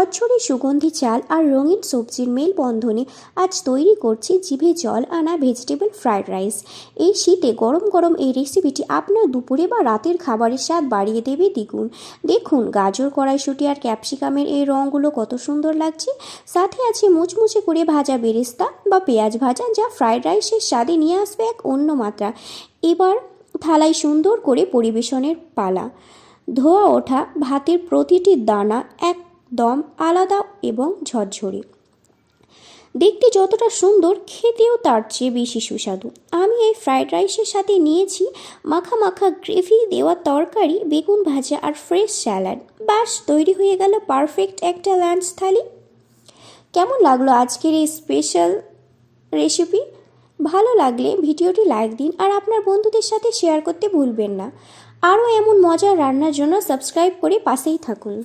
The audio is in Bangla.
ঝরঝরে সুগন্ধি চাল আর রঙিন সবজির মেলবন্ধনে আজ তৈরি করছি জিভে জল আনা ভেজিটেবল ফ্রাইড রাইস। এই শীতে গরম গরম এই রেসিপিটি আপনার দুপুরে বা রাতের খাবারের স্বাদ বাড়িয়ে দেবে দ্বিগুণ। দেখুন গাজর, কড়াইশুঁটি আর ক্যাপসিকামের এই রঙগুলো কত সুন্দর লাগছে। সাথে আছে মুচমুচে করে ভাজা বেরেস্তা বা পেঁয়াজ ভাজা, যা ফ্রাইড রাইসের স্বাদে নিয়ে আসবে এক অন্য মাত্রা। এবার থালায় সুন্দর করে পরিবেশনের পালা। ধোয়া ওঠা ভাতের প্রতিটি দানা একদম আলাদা এবং ঝরঝরে। দেখতে যতটা সুন্দর, খেতেও তার চেয়ে বেশি সুস্বাদু। আমি এই ফ্রাইড রাইসের সাথে নিয়েছি মাখা মাখা গ্রেভি দেওয়া তরকারি, বেগুন ভাজা আর ফ্রেশ স্যালাড। ব্যাস তৈরি হয়ে গেল পারফেক্ট একটা লাঞ্চ থালি। কেমন লাগলো আজকের এই স্পেশাল রেসিপি? ভালো লাগলে ভিডিওটি লাইক দিন আর আপনার বন্ধুদের সাথে শেয়ার করতে ভুলবেন না। আরও এমন মজার রান্নার জন্য সাবস্ক্রাইব করে পাশেই থাকুন।